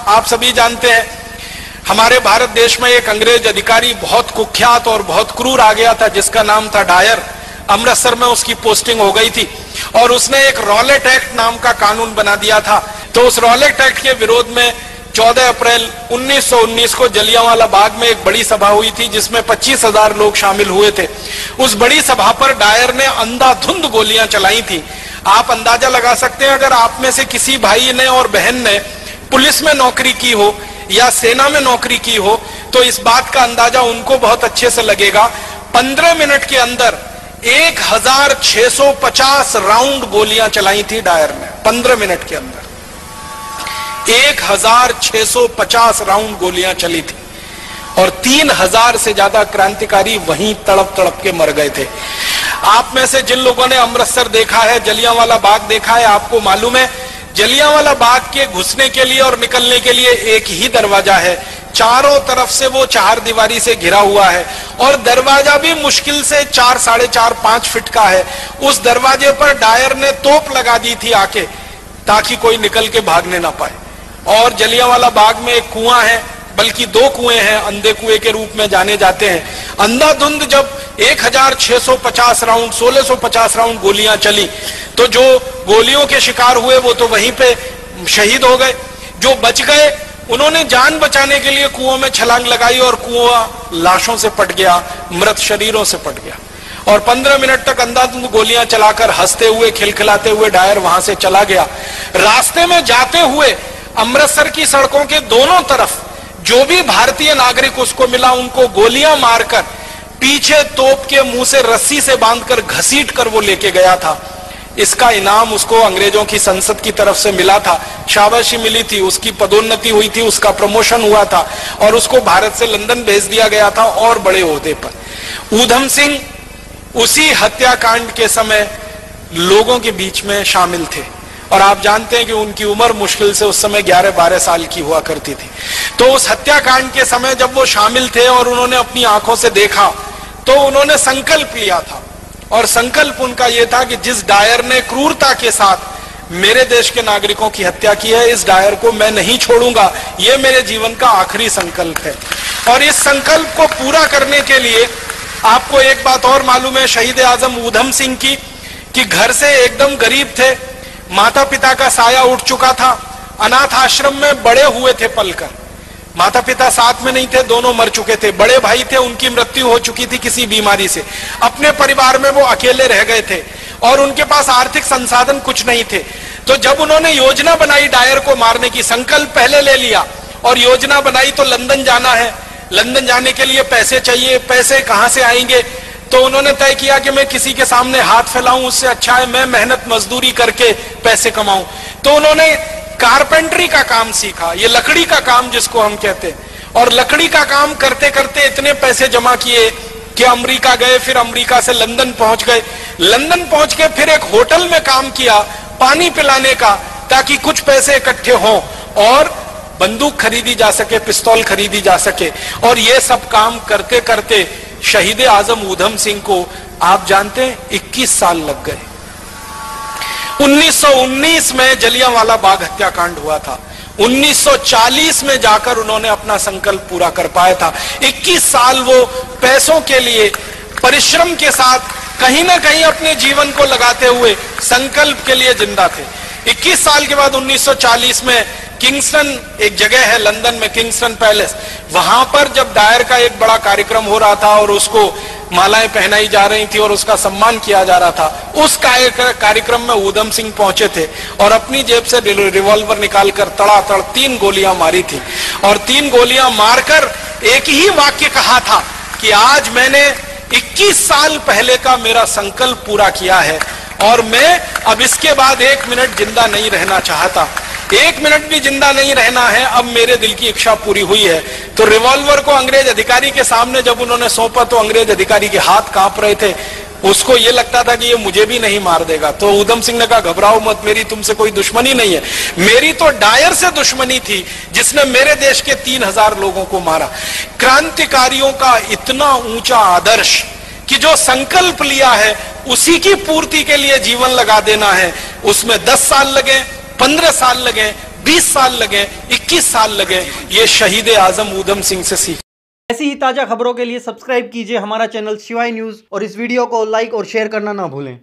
आप सभी जानते हैं, हमारे भारत देश में एक अंग्रेज अधिकारी बहुत कुख्यात और बहुत क्रूर आ गया था, जिसका नाम था डायर। अमृतसर में उसकी पोस्टिंग हो गई थी और उसने एक रॉलेट एक्ट नाम का कानून बना दिया था। तो उस रॉलेट एक्ट के विरोध में 14 अप्रैल 1919 को जलियांवाला बाग में एक बड़ी सभा हुई थी, जिसमें 25,000 लोग शामिल हुए थे। उस बड़ी सभा पर डायर ने अंधाधुंध गोलियां चलाई थी। आप अंदाजा लगा सकते हैं, अगर आप में से किसी भाई ने और बहन ने पुलिस में नौकरी की हो या सेना में नौकरी की हो, तो इस बात का अंदाजा उनको बहुत अच्छे से लगेगा। 15 मिनट के अंदर 1650 राउंड गोलियां चलाई थी डायर ने। 15 मिनट के अंदर 1650 राउंड गोलियां चली थी और 3000 से ज्यादा क्रांतिकारी वहीं तड़प तड़प के मर गए थे। आप में से जिन लोगों ने अमृतसर देखा है, जलियांवाला बाग देखा है, आपको मालूम है जलियांवाला बाग के घुसने के लिए और निकलने के लिए एक ही दरवाजा है। चारों तरफ से वो चार दीवारी से घिरा हुआ है और दरवाजा भी मुश्किल से 4, 4.5, 5 फीट का है। उस दरवाजे पर डायर ने तोप लगा दी थी आके, ताकि कोई निकल के भागने ना पाए। और जलियांवाला बाग में एक कुआं है, बल्कि 2 कुएं हैं, अंधे कुएं के रूप में जाने जाते हैं। अंधाधुंध जब 1650 राउंड 1650 राउंड गोलियां चली, तो जो गोलियों के शिकार हुए वो तो वहीं पे शहीद हो गए। जो बच गए उन्होंने जान बचाने के लिए कुओं में छलांग लगाई और कुआं लाशों से पट गया, मृत शरीरों से पट गया। और 15 मिनट तक अंधाधुंध गोलियां चलाकर हंसते हुए खिलखिलाते हुए डायर वहां से चला गया। रास्ते में जाते हुए अमृतसर की सड़कों के दोनों तरफ जो भी भारतीय नागरिक उसको मिला, उनको गोलियां मारकर पीछे तोप के मुंह से रस्सी से बांधकर घसीट कर वो लेके गया था। इसका इनाम उसको अंग्रेजों की संसद की तरफ से मिला था, शाबाशी मिली थी, उसकी पदोन्नति हुई थी, उसका प्रमोशन हुआ था और उसको भारत से लंदन भेज दिया गया था और बड़े ओहदे पर। ऊधम सिंह उसी हत्याकांड के समय लोगों के बीच में शामिल थे और आप जानते हैं कि उनकी उम्र मुश्किल से उस समय 11-12 साल की हुआ करती थी। तो उस हत्याकांड के समय जब वो शामिल थे और उन्होंने अपनी आंखों से देखा, तो उन्होंने संकल्प लिया था और संकल्प उनका यह था कि जिस डायर ने क्रूरता के साथ मेरे देश के नागरिकों की हत्या की है, इस डायर को मैं नहीं छोड़ूंगा। यह मेरे जीवन का आखिरी संकल्प है। और इस संकल्प को पूरा करने के लिए आपको एक बात और मालूम है शहीद आजम ऊधम सिंह की, कि घर से एकदम गरीब थे, माता पिता का साया उठ चुका था, अनाथ आश्रम में बड़े हुए थे पलकर। माता पिता साथ में नहीं थे, दोनों मर चुके थे। बड़े भाई थे, उनकी मृत्यु हो चुकी थी किसी बीमारी से। अपने परिवार में वो अकेले रह गए थे और उनके पास आर्थिक संसाधन कुछ नहीं थे। तो जब उन्होंने योजना बनाई डायर को मारने की, संकल्प पहले ले लिया और योजना बनाई, तो लंदन जाना है, लंदन जाने के लिए पैसे चाहिए, पैसे कहां से आएंगे? तो उन्होंने तय किया कि मैं किसी के सामने हाथ फैलाऊं, उससे अच्छा है मैं मेहनत मजदूरी करके पैसे कमाऊं। तो उन्होंने कारपेंटरी का काम सीखा, ये लकड़ी का काम जिसको हम कहते हैं, और लकड़ी का काम करते करते इतने पैसे जमा किए कि अमेरिका गए, फिर अमेरिका से लंदन पहुंच गए। लंदन पहुंच के फिर एक होटल में काम किया पानी पिलाने का, ताकि कुछ पैसे इकट्ठे हों और बंदूक खरीदी जा सके, पिस्तौल खरीदी जा सके। और ये सब काम करते करते शहीद आजम ऊधम सिंह को आप जानते हैं 21 साल लग गए। 1919 में जलियांवाला बाग हत्याकांड हुआ था, 1940 में जाकर उन्होंने अपना संकल्प पूरा कर पाया था। 21 साल वो पैसों के लिए परिश्रम के साथ कहीं ना कहीं अपने जीवन को लगाते हुए संकल्प के लिए जिंदा थे। 21 साल के बाद 1940 में किंगस्टन एक जगह है लंदन में, किंगस्टन पैलेस, वहां पर जब डायर का एक बड़ा कार्यक्रम हो रहा था और उसको मालाएं पहनाई जा रही थी और उसका सम्मान किया जा रहा था, उस कार्यक्रम में ऊधम सिंह पहुंचे थे और अपनी जेब से रिवॉल्वर निकालकर तड़ातड़ 3 गोलियां मारी थी। और 3 गोलियां मारकर एक ही वाक्य कहा था कि आज मैंने 21 साल पहले का मेरा संकल्प पूरा किया है और मैं अब इसके बाद 1 मिनट जिंदा नहीं रहना चाहता, 1 मिनट भी जिंदा नहीं रहना है, अब मेरे दिल की इच्छा पूरी हुई है। तो रिवॉल्वर को अंग्रेज अधिकारी के सामने जब उन्होंने सौंपा, तो अंग्रेज अधिकारी के हाथ कांप रहे थे, उसको ये लगता था कि ये मुझे भी नहीं मार देगा। तो ऊधम सिंह ने कहा घबराओ मत, मेरी तुमसे कोई दुश्मनी नहीं है, मेरी तो डायर से दुश्मनी थी जिसने मेरे देश के 3000 लोगों को मारा। क्रांतिकारियों का इतना ऊंचा आदर्श कि जो संकल्प लिया है उसी की पूर्ति के लिए जीवन लगा देना है, उसमें 10 साल लगे, 15 साल लगे, 20 साल लगे, 21 साल लगे, ये शहीद आजम ऊधम सिंह से सीख। ऐसी ही ताजा खबरों के लिए सब्सक्राइब कीजिए हमारा चैनल शिवाय न्यूज और इस वीडियो को लाइक और शेयर करना ना भूलें।